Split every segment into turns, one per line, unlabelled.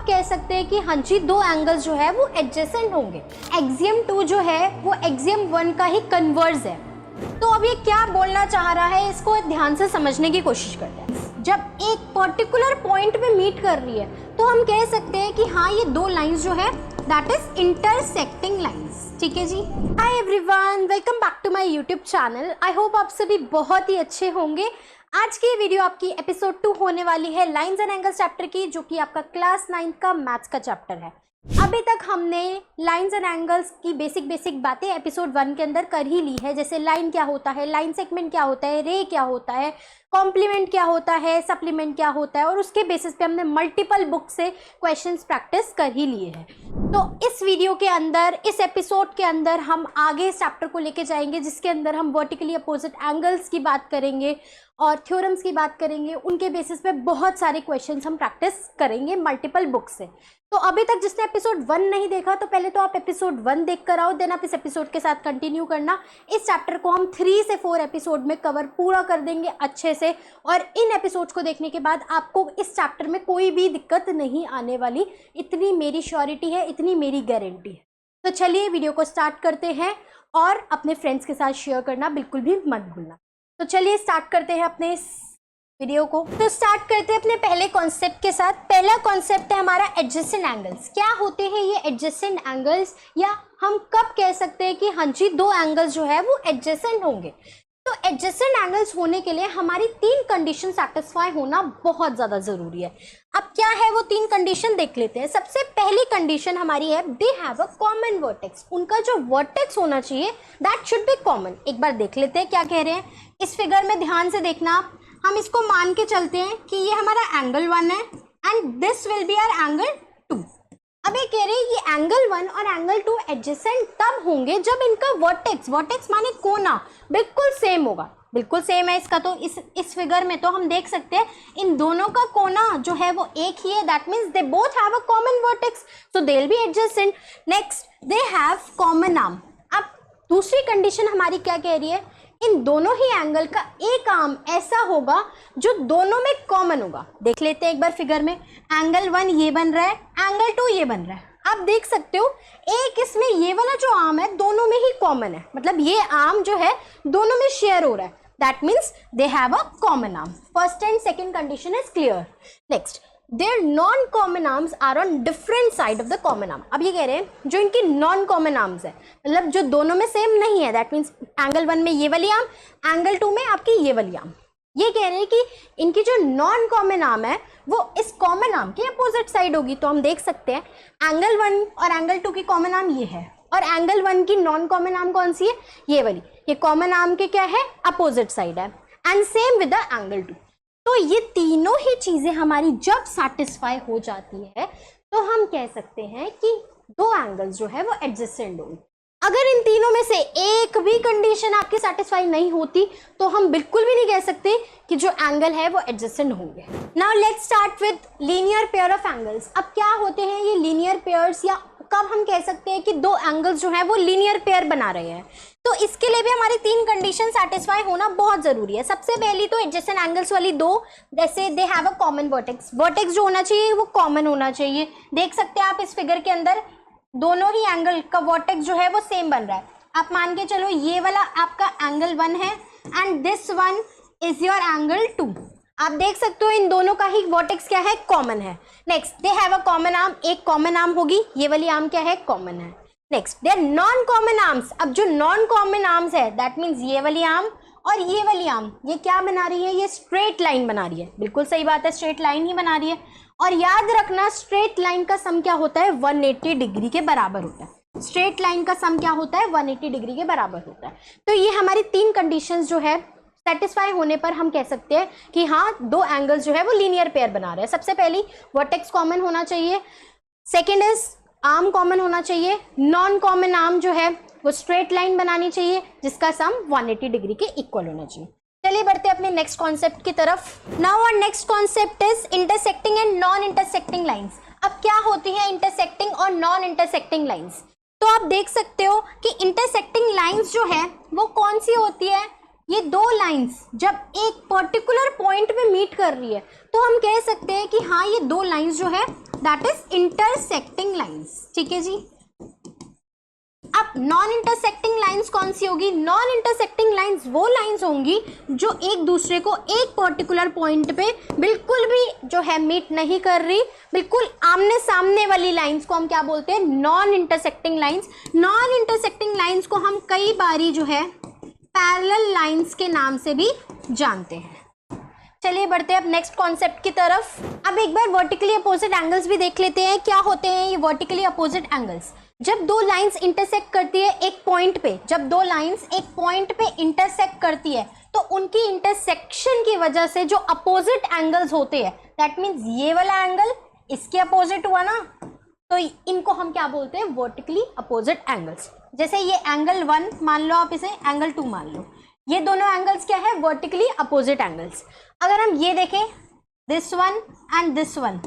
कह सकते हैं कि हाँ जी दो एंगल्स जो है वो एडजेसेंट होंगे। एक्सियम 2 जो है वो एक्सियम 1 का ही कन्वर्स है। तो अब ये क्या बोलना चाह रहा है, इसको ध्यान से समझने की कोशिश करते हैं। जब एक पर्टिकुलर पॉइंट पे मीट कर रही है तो हम कह सकते हैं कि हाँ ये दो लाइंस जो है दैट इज इंटरसेक्टिंग लाइंस। ठीक है जी। Hi everyone, welcome back to my YouTube channel. I hope आप सभी बहुत ही अच्छे होंगे। आज की वीडियो आपकी एपिसोड 2 होने वाली है लाइंस एंड एंगल्स चैप्टर की, जो कि आपका क्लास 9 का मैथ्स का चैप्टर है। अभी तक हमने लाइंस एंड एंगल्स की बेसिक बातें एपिसोड 1 के अंदर कर ही ली है, जैसे लाइन क्या होता है, लाइन सेगमेंट क्या होता है, रे क्या होता है, कॉम्प्लीमेंट क्या होता है, सप्लीमेंट क्या होता है, और उसके बेसिस पे हमने मल्टीपल बुक से क्वेश्चंस प्रैक्टिस कर ही लिए हैं। तो इस वीडियो के अंदर, इस एपिसोड के अंदर हम आगे इस चैप्टर को लेके जाएंगे, जिसके अंदर हम वर्टिकली अपोजिट एंगल्स की बात करेंगे और थ्योरम्स की बात करेंगे। उनके बेसिस पे बहुत सारे क्वेश्चंस हम प्रैक्टिस करेंगे मल्टीपल बुक से। तो अभी तक जिसने एपिसोड 1 नहीं देखा तो पहले तो आप एपिसोड 1 देख कर आओ, देन आप इस एपिसोड के साथ कंटिन्यू करना। इस चैप्टर को हम 3 से 4 एपिसोड में कवर पूरा कर देंगे अच्छे से, और इन एपिसोड्स को देखने के बाद आपको इस चैप्टर में कोई भी दिक्कत नहीं आने वाली, इतनी मेरी श्योरिटी है, इतनी मेरी गारंटी है। तो चलिए वीडियो को स्टार्ट करते हैं, और अपने फ्रेंड्स के साथ शेयर करना बिल्कुल भी मत भूलना। तो चलिए स्टार्ट करते हैं अपने इस वीडियो को। तो स्टार्ट करते हैं अपने पहले कॉन्सेप्ट के साथ। पहला कॉन्सेप्ट है हमारा एडजेसेंट एंगल्स। क्या होते हैं ये एडजेसेंट एंगल्स, या हम कब कह सकते हैं कि हाँ जी दो एंगल्स जो है वो एडजेसेंट होंगे। तो एडजेसेंट एंगल्स होने के लिए हमारी 3 कंडीशन सेटिस्फाई होना बहुत ज़्यादा ज़रूरी है। अब क्या है वो 3 कंडीशन देख लेते हैं। सबसे पहली कंडीशन हमारी है दे हैव अ कॉमन वर्टेक्स। उनका जो वर्टेक्स होना चाहिए दैट शुड बी कॉमन। एक बार देख लेते हैं क्या कह रहे हैं। इस फिगर में ध्यान से देखना, हम इसको मान के चलते हैं कि ये हमारा एंगल 1 है and this will be hour angle 2। अब ये कह रहे हैं ये एंगल 1 और एंगल 2 एडजेसेंट तब होंगे जब इनका वर्टेक्स माने कोना बिल्कुल सेम होगा। बिल्कुल सेम है इसका। तो इस फिगर में तो हम देख सकते हैं इन दोनों का कोना जो है वो एक ही है, that means they both have a common vertex, so they will be adjacent. Next, they have common arm. अब दूसरी कंडीशन हमारी क्या कह रही है, इन दोनों ही एंगल का एक आर्म ऐसा होगा जो दोनों में कॉमन होगा। देख लेते हैं एक बार फिगर में। एंगल 1 ये बन रहा है, एंगल 2 ये बन रहा है। आप देख सकते हो एक इसमें ये वाला जो आर्म है दोनों में ही कॉमन है, मतलब ये आर्म जो है दोनों में शेयर हो रहा है, that means they have a common arm. First and second condition is clear. Next, there non common arms are on different side of the common arm. अब ये कह रहे हैं जो इनकी नॉन कॉमन आर्म्स है, मतलब जो दोनों में सेम नहीं है, दैट मीन्स एंगल 1 में ये वाली आर्म, एंगल 2 में आपकी ये वाली आर्म। ये कह रहे हैं कि इनकी जो नॉन कॉमन आर्म है वो इस कॉमन आर्म के अपोजिट साइड होगी। तो हम देख सकते हैं एंगल 1 और एंगल 2 की कॉमन आर्म ये है, और एंगल 1 की नॉन कॉमन आर्म कौन सी है, ये वाली। ये कॉमन आर्म के क्या है, अपोजिट साइड है, and same with the angle 2। तो ये तीनों ही चीजें हमारी जब सेटिस्फाई हो जाती है तो हम कह सकते हैं कि दो एंगल्स जो है वो एडजेसेंट होंगे। अगर इन तीनों में से एक भी कंडीशन आपकी सेटिस्फाई नहीं होती तो हम बिल्कुल भी नहीं कह सकते कि जो एंगल है वो एडजेसेंट होंगे। Now let's start with linear pair of angles. अब क्या होते हैं ये लीनियर पेयर्स, या कब हम कह सकते हैं कि दो एंगल्स जो है वो लीनियर पेयर बना रहे हैं। तो इसके लिए भी हमारी 3 कंडीशन सेटिस्फाई होना बहुत जरूरी है। सबसे पहली तो एडजेसेंट एंगल्स वाली 2, जैसे दे have a common vertex. Vertex जो होना चाहिए वो कॉमन होना चाहिए। देख सकते हैं आप इस फिगर के अंदर दोनों ही एंगल का वर्टेक्स जो है वो सेम बन रहा है। आप मान के चलो ये वाला आपका एंगल 1 है and this one is your angle 2। आप देख सकते हो इन दोनों का ही वर्टेक्स क्या है, कॉमन है। Next, they have a common arm. एक कॉमन आर्म होगी, ये वाली आर्म क्या है, कॉमन है। Next, there non common arms. अब जो नॉन कॉमन आर्म्स है दैट मीन्स ये वाली आर्म और ये वाली आर्म, ये क्या बना रही है, ये स्ट्रेट लाइन बना रही है। बिल्कुल सही बात है, स्ट्रेट लाइन ही बना रही है। और याद रखना स्ट्रेट लाइन का सम क्या होता है, 180 डिग्री के बराबर होता है। स्ट्रेट लाइन का सम क्या होता है, 180 डिग्री के बराबर होता है। तो ये हमारी 3 कंडीशंस जो है सेटिस्फाई होने पर हम कह सकते हैं कि हाँ दो एंगल्स जो है वो लीनियर पेयर बना रहे हैं। सबसे पहली वर्टेक्स कॉमन होना चाहिए, सेकेंड इज आर्म कॉमन होना चाहिए, नॉन कॉमन आर्म जो है वो स्ट्रेट लाइन बनानी चाहिए जिसका सम 180 डिग्री के इक्वल होना चाहिए। चलिए बढ़ते हैं अपने नेक्स्ट कॉन्सेप्ट की तरफ। Now our next concept is intersecting and non intersecting lines. अब क्या होती है इंटरसेक्टिंग और नॉन इंटरसेक्टिंग लाइंस। तो आप देख सकते हो कि इंटरसेक्टिंग लाइंस जो है वो कौन सी होती है, ये दो लाइंस जब एक पर्टिकुलर पॉइंट पे मीट कर रही है तो हम कह सकते हैं कि हाँ ये दो लाइंस जो है दैट इज इंटरसेक्टिंग लाइंस। ठीक है जी। अब नॉन इंटरसेक्टिंग लाइंस कौन सी होगी? नॉन इंटरसेक्टिंग लाइंस वो लाइंस होंगी जो एक दूसरे को एक पर्टिकुलर पॉइंट पे बिल्कुल भी जो है मीट नहीं कर रही, बिल्कुल आमने सामने वाली लाइंस को हम क्या बोलते हैं? Non intersecting lines. Non intersecting lines को हम कई बारी जो है पैरेलल लाइंस के नाम से भी जानते हैं। चलिए बढ़ते हैं अब नेक्स्ट कॉन्सेप्ट की तरफ। अब एक बार वर्टिकली अपोजिट एंगल्स भी देख लेते हैं। क्या होते हैं ये वर्टिकली अपोजिट एंगल्स? जब दो लाइंस इंटरसेक्ट करती है एक पॉइंट पे, जब दो लाइंस एक पॉइंट पे इंटरसेक्ट करती है तो उनकी इंटरसेक्शन की वजह से जो अपोजिट एंगल्स होते हैं, दैट मीन्स ये वाला एंगल इसके अपोजिट हुआ ना, तो इनको हम क्या बोलते हैं? Vertically opposite angles. जैसे ये एंगल 1 मान लो, आप इसे एंगल 2 मान लो, ये दोनों एंगल्स क्या है? Vertically opposite angles. अगर हम ये देखें, this one and this one,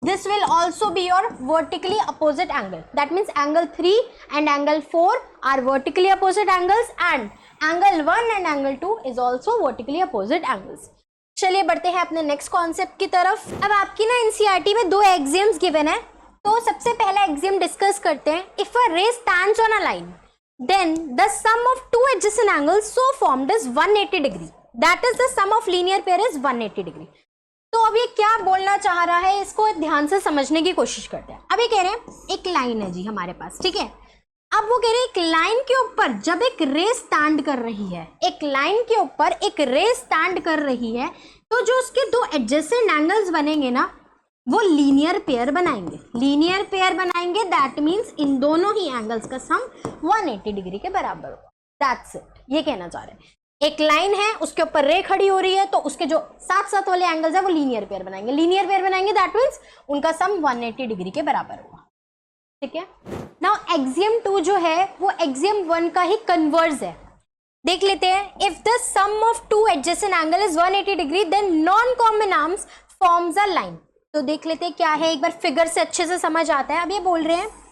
this will also be your vertically opposite angle. That means angle 3 and angle 4 are vertically opposite angles and angle 1 and angle 2 is also vertically opposite angles. चलिए बढ़ते हैं अपने next concept की तरफ। अब आपकी ना NCERT में दो एक्सियम्स गिवन है, तो सबसे पहला एक्सियम डिस्कस करते हैं। इफ अ रे stands on a line then the sum of two adjacent angles so formed is 180 degree. That is the sum of linear pair is 180 degree. तो अब ये क्या बोलना चाह रहा है, इसको ध्यान से समझने की कोशिश करते हैं। अब ये कह रहे हैं एक लाइन है जी हमारे पास, ठीक है। अब वो कह रहे हैं एक लाइन के ऊपर जब एक रे स्टैंड कर रही है, एक लाइन के ऊपर एक रे स्टैंड कर रही है, तो जो उसके दो एडजेसेंट एंगल्स बनेंगे ना, वो लीनियर पेयर बनाएंगे। लीनियर पेयर बनाएंगे दैट मीन्स इन दोनों ही एंगल्स का सम 180 डिग्री के बराबर होगा। दैट्स इट, ये कहना चाह रहे हैं। एक लाइन है, उसके ऊपर रे खड़ी हो रही है, तो उसके जो साथ साथ वाले एंगल्स है वो लीनियर पेयर बनाएंगे। लीनियर पेयर बनाएंगे दैट मीन्स उनका सम 180 डिग्री के बराबर होगा। ठीक है। नाउ एक्सियम 2 जो है वो एक्सियम 1 का ही कन्वर्स है। देख लेते हैं। If the sum of two adjacent angle is 180 degree then non common arms forms a line. तो देख लेते हैं क्या है, एक बार फिगर से अच्छे से समझ आता है। अब ये बोल रहे हैं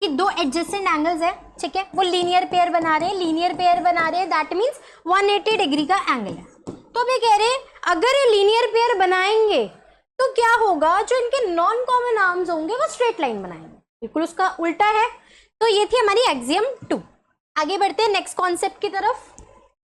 कि दो एडजेसेंट एंगल्स है, ठीक है, वो लीनियर पेयर बना रहे हैं, लीनियर पेयर बना रहे हैं दैट मीन्स 180 डिग्री का एंगल है। तो अब ये कह रहे हैं अगर ये लीनियर पेयर बनाएंगे तो क्या होगा, जो इनके नॉन कॉमन आर्म्स होंगे वो स्ट्रेट लाइन बनाएंगे। बिल्कुल उसका उल्टा है। तो ये थी हमारी एक्सियम 2। आगे बढ़ते हैं नेक्स्ट कॉन्सेप्ट की तरफ।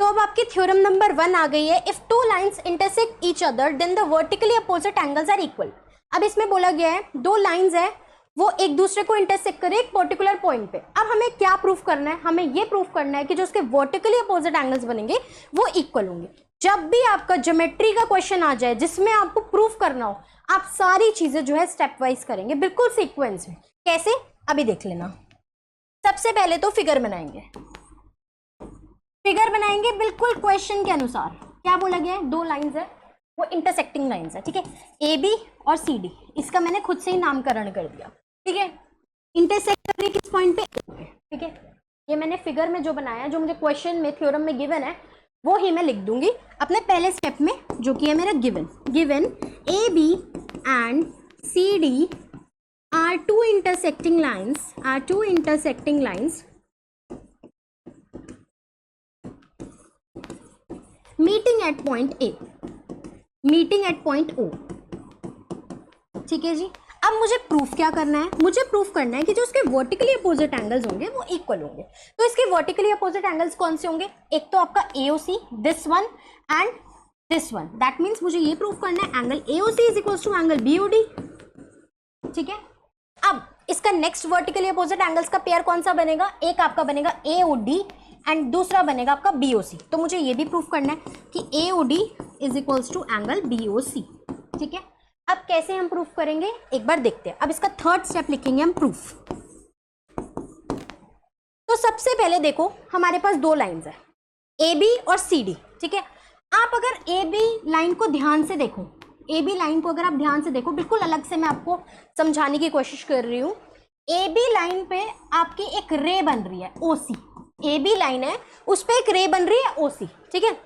तो अब आपकी थ्योरम नंबर 1 आ गई है। If two lines intersect each other then the vertically opposite angles are equal. अब इसमें बोला गया है दो लाइंस है वो एक दूसरे को इंटरसेक्ट करे एक पर्टिकुलर पॉइंट पे। अब हमें क्या प्रूफ करना है? हमें ये प्रूफ करना है कि जो उसके वर्टिकली अपोजिट एंगल्स बनेंगे वो इक्वल होंगे। जब भी आपका ज्योमेट्री का क्वेश्चन आ जाए जिसमें आपको प्रूफ करना हो, आप सारी चीजें जो है स्टेप वाइज करेंगे, बिल्कुल सीक्वेंस में। कैसे? अभी देख लेना। सबसे पहले तो फिगर बनाएंगे, फिगर बनाएंगे बिल्कुल क्वेश्चन के अनुसार। क्या बोला गया है? दो लाइंस है वो इंटरसेक्टिंग लाइंस है, ठीक है, ए बी और सी डी। इसका मैंने खुद से ही नामकरण कर दिया, ठीक है। इंटरसेक्ट कर रही किस पॉइंट पे? ठीक है। ये मैंने फिगर में जो बनाया, जो मुझे क्वेश्चन में थ्योरम में गिवन है, वो ही मैं लिख दूंगी अपने पहले स्टेप में, जो कि है मेरा given A B and C D are two intersecting lines meeting at point O। ठीक है जी। अब मुझे प्रूफ क्या करना है? मुझे प्रूफ करना है कि जो उसके वर्टिकली अपोजिट एंगल्स होंगे वो इक्वल होंगे। तो इसके वर्टिकली अपोजिट एंगल्स कौन से होंगे? एक तो आपका AOC, this one and this one. That means मुझे ये प्रूफ करना है angle AOC is equal to angle BOD। ठीक है। अब इसका नेक्स्ट वर्टिकली अपोजिट एंगल्स का पेयर कौन सा बनेगा? एक आपका बनेगा AOD एंड दूसरा बनेगा आपका BOC। तो मुझे ये भी प्रूफ करना है कि AOD is equals to angle BOC। ठीक है। अब कैसे हम प्रूफ करेंगे एक बार देखते हैं। अब इसका थर्ड स्टेप लिखेंगे हम प्रूफ। तो सबसे पहले देखो हमारे पास दो लाइंस है AB और CD। ठीक है। आप अगर AB लाइन को ध्यान से देखो, AB लाइन को अगर आप ध्यान से देखो, बिल्कुल अलग से मैं आपको समझाने की कोशिश कर रही हूँ। AB लाइन पे आपकी एक रे बन रही है OC। AB लाइन है उस पे एक रे बन रही है OC। ठीक है।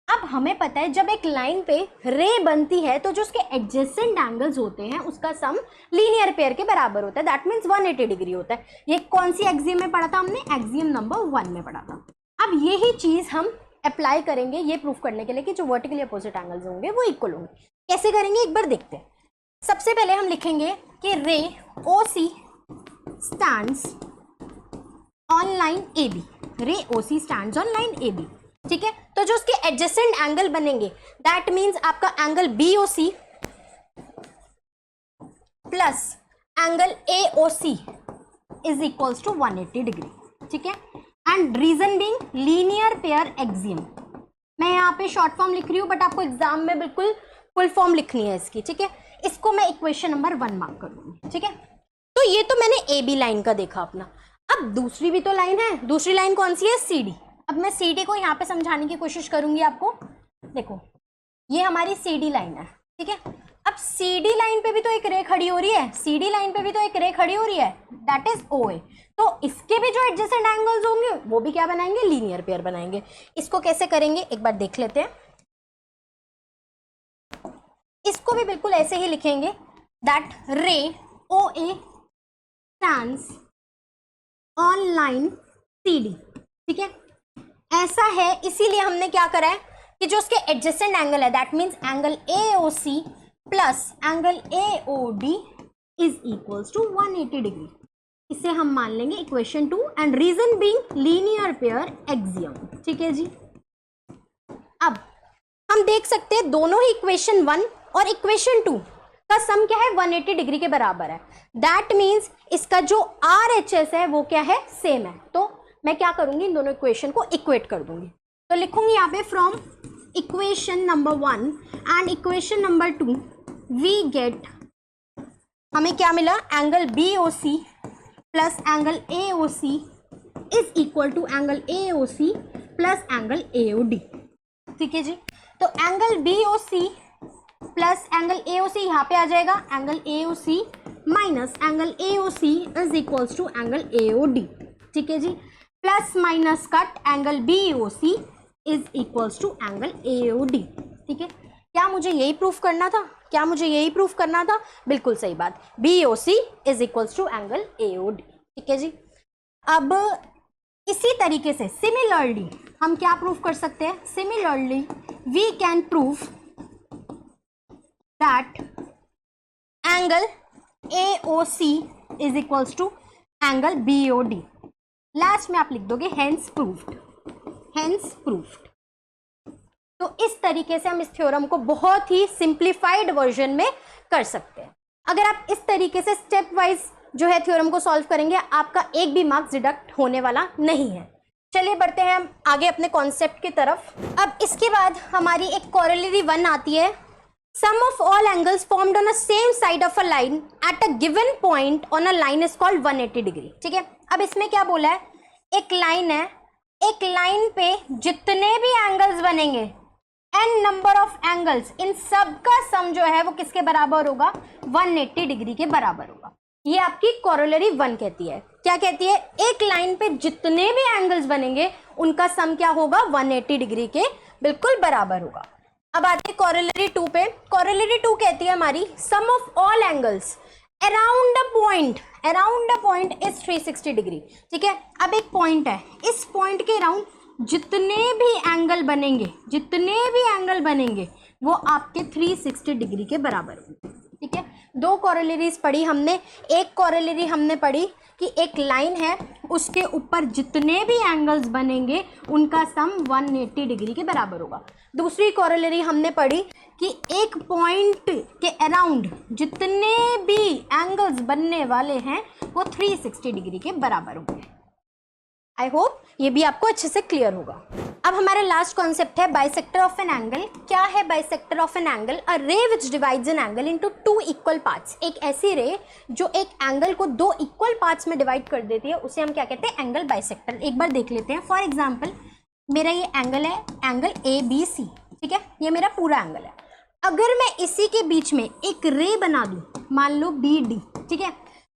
अब हमें पता है जब एक लाइन पे रे बनती है तो जो उसके एडजेसेंट एंगल्स होते हैं उसका सम लीनियर पेयर के बराबर होता है। दैट मीन्स 180 डिग्री होता है। ये कौन सी एक्सियम में पढ़ा था हमने? एक्सियम नंबर 1 में पढ़ा था। अब यही चीज हम अप्लाई करेंगे ये प्रूफ करने के लिए कि जो वर्टिकली अपोजिट एंगल्स होंगे वो इक्वल होंगे। कैसे करेंगे एक बार देखते हैं। सबसे पहले हम लिखेंगे कि ray OC stands on line AB, ray OC stands on line AB, ठीक है। तो जो उसके एडजेसेंट एंगल बनेंगे दैट मीन्स आपका angle BOC plus angle AOC is equals to 180 degree, ठीक है। And reason being linear pair axiom. मैं यहाँ पे शॉर्ट फॉर्म लिख रही हूँ बट आपको एग्जाम में बिल्कुल फुल फॉर्म लिखनी है इसकी, ठीक है। इसको मैं इक्वेशन नंबर 1 मार्क कर दूंगी, ठीक है। तो ये तो मैंने AB लाइन का देखा अपना। अब दूसरी भी तो लाइन है, दूसरी लाइन कौन सी है? CD। अब मैं CD को यहाँ पे समझाने की कोशिश करूंगी आपको। देखो ये हमारी CD लाइन है, ठीक है। अब CD लाइन पे भी तो एक रे खड़ी हो रही है, CD लाइन पे भी तो एक रे खड़ी हो रही है, दैट इज OA। तो इसके भी जो एडजेसेंट एंगल्स होंगे वो भी क्या बनाएंगे? लीनियर पेयर बनाएंगे। इसको कैसे करेंगे एक बार देख लेते हैं। इसको भी बिल्कुल ऐसे ही लिखेंगे दैट रे OA stands on line CD, ठीक है। ऐसा है इसीलिए हमने क्या करा है कि जो उसके एडजेसेंट एंगल है that means angle AOC plus angle AOD is equals to 180 degree. इसे हम मान लेंगे equation 2 and reason being linear pair axiom, ठीक है जी। अब हम देख सकते हैं दोनों ही इक्वेशन 1 और इक्वेशन 2 का सम क्या है? 180 डिग्री के बराबर है। दैट मीन्स इसका जो RHS है वो क्या है? सेम है। तो मैं क्या करूंगी? इन दोनों इक्वेशन को इक्वेट कर दूंगी। तो लिखूंगी यहाँ पे from equation number 1 and equation number 2 we get, हमें क्या मिला? Angle BOC plus angle AOC is equal to angle AOC plus angle AOD, ठीक है जी। तो angle BOC plus angle AOC यहाँ पे आ जाएगा, angle AOC minus angle AOC is equals to angle AOD, ठीक है जी। Plus minus cut angle BOC is equals to angle AOD, ठीक है। क्या मुझे यही प्रूफ करना था? क्या मुझे यही प्रूफ करना था? बिल्कुल सही बात। BOC is equals to angle AOD, ठीक है जी। अब इसी तरीके से सिमिलरली हम क्या प्रूफ कर सकते हैं? Similarly we can proof that angle AOC is equals to angle BOD। Last में आप लिख दोगे हेंस प्रूफ्ड, हेंस प्रूफ्ड। तो इस तरीके से हम इस थ्योरम को बहुत ही सिंप्लीफाइड वर्जन में कर सकते हैं। अगर आप इस तरीके से स्टेप वाइज जो है थ्योरम को सॉल्व करेंगे आपका एक भी मार्क्स डिडक्ट होने वाला नहीं है। चलिए बढ़ते हैं हम आगे अपने कॉन्सेप्ट की तरफ। अब इसके बाद हमारी एक कोरोलरी 1 आती है, sum of all angles formed on a same side of a line at a given point on a line is called 180 degree, ठीक है। अब इसमें क्या बोला है? एक लाइन है, एक लाइन पे जितने भी एंगल्स बनेंगे n नंबर ऑफ एंगल्स, इन सब का सम जो है वो किसके बराबर होगा? 180 डिग्री के बराबर होगा। ये आपकी कोरोलरी 1 कहती है। क्या कहती है? एक लाइन पे जितने भी एंगल्स बनेंगे उनका सम क्या होगा? 180 डिग्री के बिल्कुल बराबर होगा। अब आते हैं कोरोलरी 2 पे। कोरोलरी 2 कहती है हमारी sum of all angles around a point is 360 degree, ठीक है। अब एक पॉइंट है, इस पॉइंट के अराउंड जितने भी एंगल बनेंगे वो आपके 360 डिग्री के बराबर होंगे, ठीक है। 2 कोरोलरीज पढ़ी हमने। एक कोरोलरी हमने पढ़ी कि एक लाइन है उसके ऊपर जितने भी एंगल्स बनेंगे उनका सम 180 डिग्री के बराबर होगा। दूसरी कोरोलरी हमने पढ़ी कि एक पॉइंट के अराउंड जितने भी एंगल्स बनने वाले हैं वो 360 डिग्री के बराबर होंगे। आई होप ये भी आपको अच्छे से क्लियर होगा। अब हमारा लास्ट कॉन्सेप्ट है बाइसेक्टर ऑफ एन एंगल। क्या है बाइसेक्टर ऑफ एन एंगल? अ रे विच divides an angle into 2 equal parts. एक ऐसी रे जो एक एंगल को 2 इक्वल पार्ट्स में डिवाइड कर देती है उसे हम क्या कहते हैं? Angle bisector. एक बार देख लेते हैं। फॉर एग्जाम्पल मेरा ये एंगल है, एंगल ABC, ठीक है। ये मेरा पूरा एंगल है। अगर मैं इसी के बीच में एक रे बना दूं, मान लो BD, ठीक है,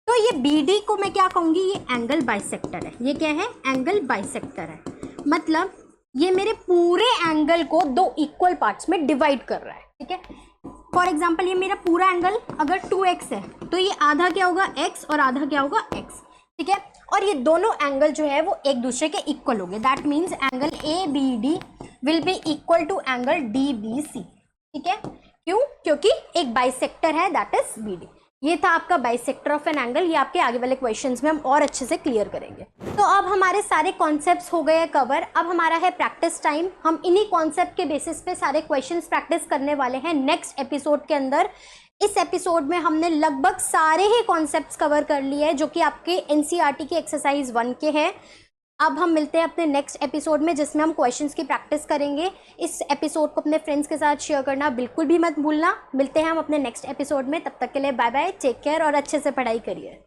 तो ये BD को मैं क्या कहूँगी? ये एंगल बाइसेक्टर है। ये क्या है? एंगल बाइसेक्टर है। मतलब ये मेरे पूरे एंगल को 2 इक्वल पार्ट्स में डिवाइड कर रहा है, ठीक है। फॉर एग्जाम्पल ये मेरा पूरा एंगल अगर 2x है तो ये आधा क्या होगा? x और आधा क्या होगा? x, ठीक है। और ये दोनों एंगल जो है वो एक दूसरे के इक्वल होंगे। That means angle A B D will be equal to angle D B C. ठीक है, क्यों? क्योंकि एक बाइसेक्टर है, दैट इज बी डी। ये था आपका बाइसेक्टर ऑफ एन एंगल। ये आपके आगे वाले क्वेश्चंस में हम और अच्छे से क्लियर करेंगे। तो अब हमारे सारे कॉन्सेप्ट्स हो गए कवर। अब हमारा है प्रैक्टिस टाइम। हम इन्हीं कॉन्सेप्ट के बेसिस पे सारे क्वेश्चंस प्रैक्टिस करने वाले हैं नेक्स्ट एपिसोड के अंदर। इस एपिसोड में हमने लगभग सारे ही कॉन्सेप्ट्स कवर कर लिए हैं जो कि आपके एनसीईआरटी की एक्सरसाइज 1 के हैं। अब हम मिलते हैं अपने नेक्स्ट एपिसोड में जिसमें हम क्वेश्चंस की प्रैक्टिस करेंगे। इस एपिसोड को अपने फ्रेंड्स के साथ शेयर करना बिल्कुल भी मत भूलना। मिलते हैं हम अपने नेक्स्ट एपिसोड में, तब तक के लिए बाय बाय, टेक केयर और अच्छे से पढ़ाई करिए।